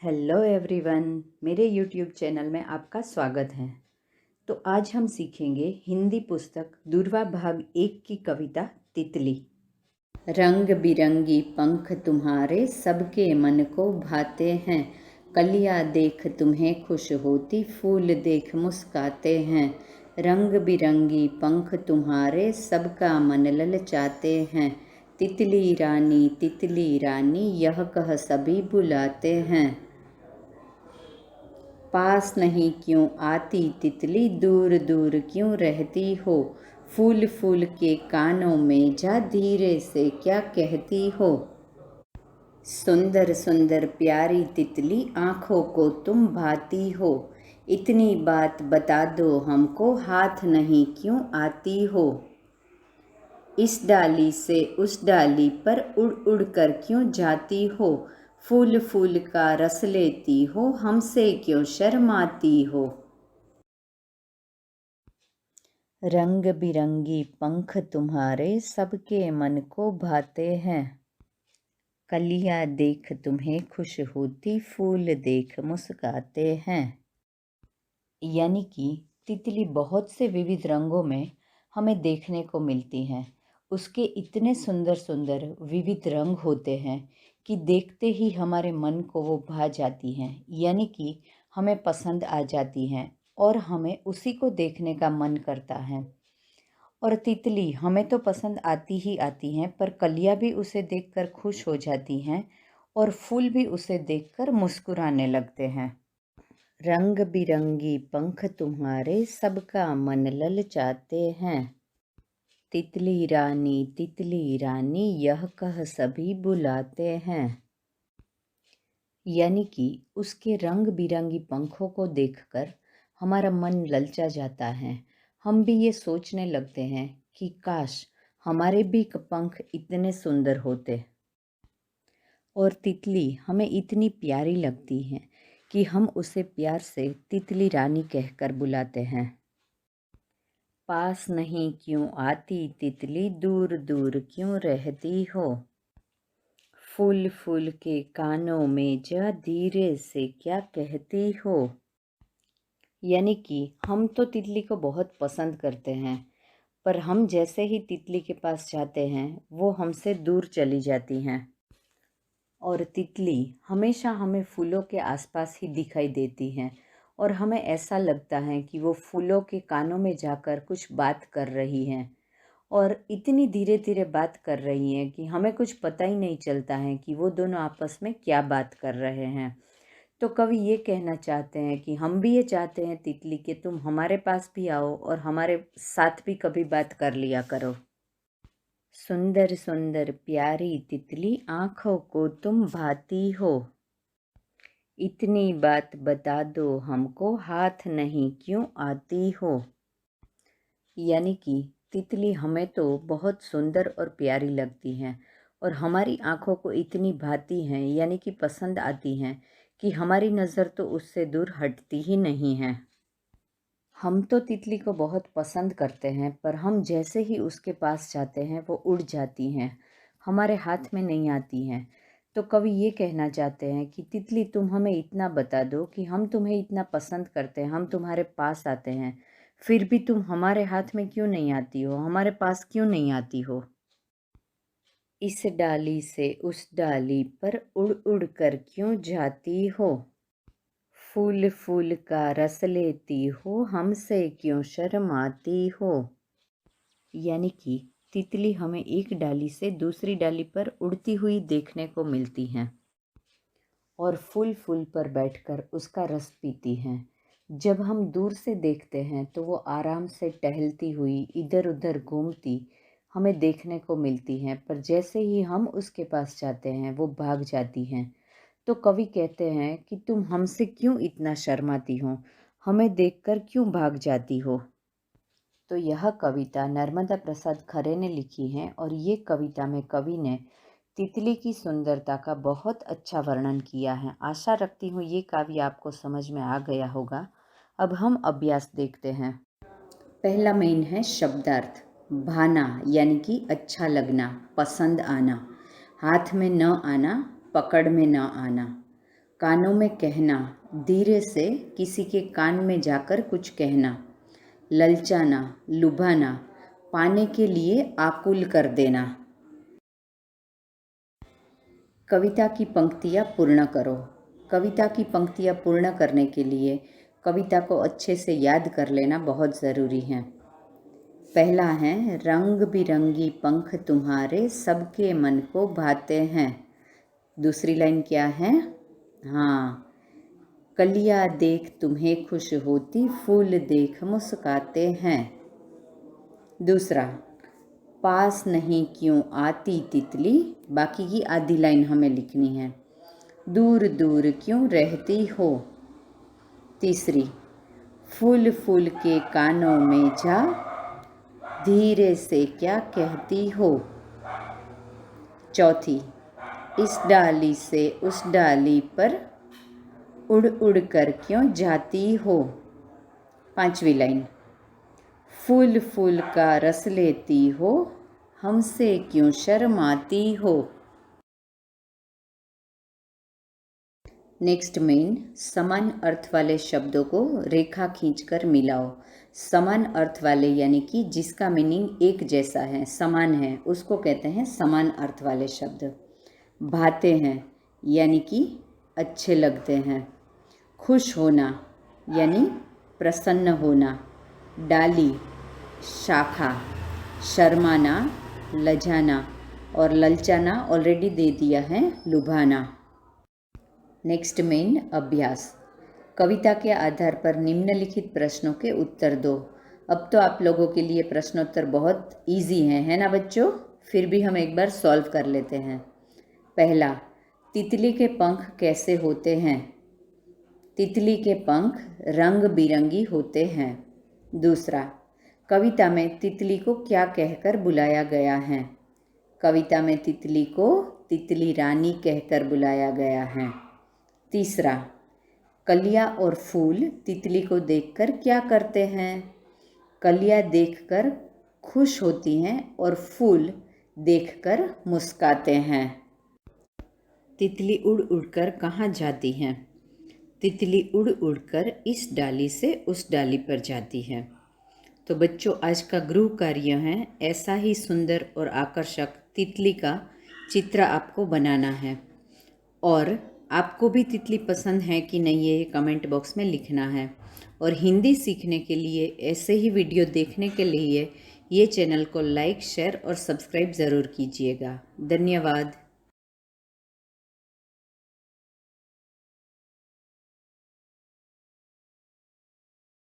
Hello everyone, मेरे YouTube channel में आपका स्वागत है। तो आज हम सीखेंगे हिंदी पुस्तक दूरवा भाग 1 की कविता तितली। रंग बिरंगी पंख तुम्हारे सबके मन को भाते हैं, कलियां देख तुम्हें खुश होती फूल देख मुस्काते हैं। रंग बिरंगी पंख तुम्हारे सबका मन ललचाते हैं, तितली रानी यह कह सभी बुलाते हैं। पास नहीं क्यों आती तितली, दूर दूर क्यों रहती हो, फूल फूल के कानों में जा धीरे से क्या कहती हो। सुंदर सुंदर प्यारी तितली आँखों को तुम भाती हो, इतनी बात बता दो हमको हाथ नहीं क्यों आती हो। इस डाली से उस डाली पर उड़ उड़ कर क्यों जाती हो, फूल फूल का रस लेती हो हमसे क्यों शर्माती हो। रंग बिरंगी पंख तुम्हारे सबके मन को भाते हैं, कलियां देख तुम्हें खुश होती फूल देख मुस्काते हैं। यानी कि तितली बहुत से विविध रंगों में हमें देखने को मिलती हैं। उसके इतने सुंदर सुंदर विविध रंग होते हैं कि देखते ही हमारे मन को वो भा जाती हैं, यानी कि हमें पसंद आ जाती हैं और हमें उसी को देखने का मन करता है। और तितली हमें तो पसंद आती ही आती हैं, पर कलियां भी उसे देखकर खुश हो जाती हैं और फूल भी उसे देखकर मुस्कुराने लगते हैं। रंग बिरंगी पंख तुम्हारे सबका मन ललचाते हैं, तितली रानी यह कह सभी बुलाते हैं। यानी कि उसके रंग बिरंगी पंखों को देखकर हमारा मन ललचा जाता है। हम भी ये सोचने लगते हैं कि काश हमारे भी पंख इतने सुंदर होते। और तितली हमें इतनी प्यारी लगती है कि हम उसे प्यार से तितली रानी कहकर बुलाते हैं। पास नहीं क्यों आती तितली, दूर दूर क्यों रहती हो, फूल फूल के कानों में जा धीरे से क्या कहती हो। यानी कि हम तो तितली को बहुत पसंद करते हैं, पर हम जैसे ही तितली के पास जाते हैं वो हमसे दूर चली जाती हैं। और तितली हमेशा हमें फूलों के आसपास ही दिखाई देती हैं और हमें ऐसा लगता है कि वो फूलों के कानों में जाकर कुछ बात कर रही हैं, और इतनी धीरे धीरे बात कर रही हैं कि हमें कुछ पता ही नहीं चलता है कि वो दोनों आपस में क्या बात कर रहे हैं। तो कवि ये कहना चाहते हैं कि हम भी ये चाहते हैं तितली कि तुम हमारे पास भी आओ और हमारे साथ भी कभी बात कर लिया करो। सुंदर सुंदर प्यारी तितली आँखों को तुम भाती हो, इतनी बात बता दो हमको हाथ नहीं क्यों आती हो। यानी कि तितली हमें तो बहुत सुंदर और प्यारी लगती हैं और हमारी आँखों को इतनी भाती हैं, यानी कि पसंद आती हैं कि हमारी नज़र तो उससे दूर हटती ही नहीं है। हम तो तितली को बहुत पसंद करते हैं, पर हम जैसे ही उसके पास जाते हैं वो उड़ जाती हैं, हमारे हाथ में नहीं आती हैं। तो कवि ये कहना चाहते हैं कि तितली तुम हमें इतना बता दो कि हम तुम्हें इतना पसंद करते हैं, हम तुम्हारे पास आते हैं, फिर भी तुम हमारे हाथ में क्यों नहीं आती हो, हमारे पास क्यों नहीं आती हो। इस डाली से उस डाली पर उड़ उड़ कर क्यों जाती हो, फूल फूल का रस लेती हो हमसे क्यों शर्माती हो। यानी कि तितली हमें एक डाली से दूसरी डाली पर उड़ती हुई देखने को मिलती हैं और फूल फूल पर बैठकर उसका रस पीती हैं। जब हम दूर से देखते हैं तो वो आराम से टहलती हुई इधर उधर घूमती हमें देखने को मिलती हैं, पर जैसे ही हम उसके पास जाते हैं वो भाग जाती हैं। तो कवि कहते हैं कि तुम हमसे क्यों इतना शर्माती हो, हमें देखकर क्यों भाग जाती हो। तो यह कविता नर्मदा प्रसाद खरे ने लिखी है और ये कविता में कवि ने तितली की सुंदरता का बहुत अच्छा वर्णन किया है। आशा रखती हूँ ये काव्य आपको समझ में आ गया होगा। अब हम अभ्यास देखते हैं। पहला मेन है शब्दार्थ। भाना यानी कि अच्छा लगना, पसंद आना, हाथ में न आना, पकड़ में न आना। कानों में कहना, धीरे से किसी के कान में जाकर कुछ कहना। ललचाना, लुभाना, पाने के लिए आकुल कर देना। कविता की पंक्तियाँ पूर्ण करो। कविता की पंक्तियाँ पूर्ण करने के लिए कविता को अच्छे से याद कर लेना बहुत ज़रूरी है। पहला है, रंग बिरंगी पंख तुम्हारे सबके मन को भाते हैं। दूसरी लाइन क्या है? हाँ, कलियाँ देख तुम्हें खुश होती, फूल देख मुस्काते हैं। दूसरा, पास नहीं क्यों आती तितली, बाकी की आधी लाइन हमें लिखनी है। दूर दूर क्यों रहती हो। तीसरी, फूल फूल के कानों में जा, धीरे से क्या कहती हो। चौथी, इस डाली से उस डाली पर उड़ उड़ कर क्यों जाती हो। पांचवी लाइन, फूल फूल का रस लेती हो, हमसे क्यों शर्माती हो। नेक्स्ट मेन, समान अर्थ वाले शब्दों को रेखा खींचकर मिलाओ। समान अर्थ वाले यानी कि जिसका मीनिंग एक जैसा है, समान है, उसको कहते हैं समान अर्थ वाले शब्द। भाते हैं यानी कि अच्छे लगते हैं। खुश होना यानी प्रसन्न होना। डाली, शाखा। शर्माना, लजाना, और ललचाना ऑलरेडी दे दिया है, लुभाना। नेक्स्ट मेन अभ्यास। कविता के आधार पर निम्नलिखित प्रश्नों के उत्तर दो। अब तो आप लोगों के लिए प्रश्नोत्तर बहुत इजी है ना बच्चों? फिर भी हम एक बार सॉल्व कर लेते हैं। पहला, तितली के पंख कैसे होते हैं? तितली के पंख रंग बिरंगी होते हैं। दूसरा, कविता में तितली को क्या कहकर बुलाया गया है? कविता में तितली को तितली रानी कहकर बुलाया गया है। तीसरा, कलियाँ और फूल तितली को देखकर क्या करते हैं? कलियाँ देखकर खुश होती हैं और फूल देखकर मुस्काते हैं। तितली उड़ उड़कर कहाँ जाती हैं? तितली उड़ उड़कर इस डाली से उस डाली पर जाती है। तो बच्चों, आज का गृह कार्य है, ऐसा ही सुंदर और आकर्षक तितली का चित्र आपको बनाना है। और आपको भी तितली पसंद है कि नहीं, ये कमेंट बॉक्स में लिखना है। और हिंदी सीखने के लिए, ऐसे ही वीडियो देखने के लिए ये चैनल को लाइक, शेयर और सब्सक्राइब ज़रूर कीजिएगा। धन्यवाद।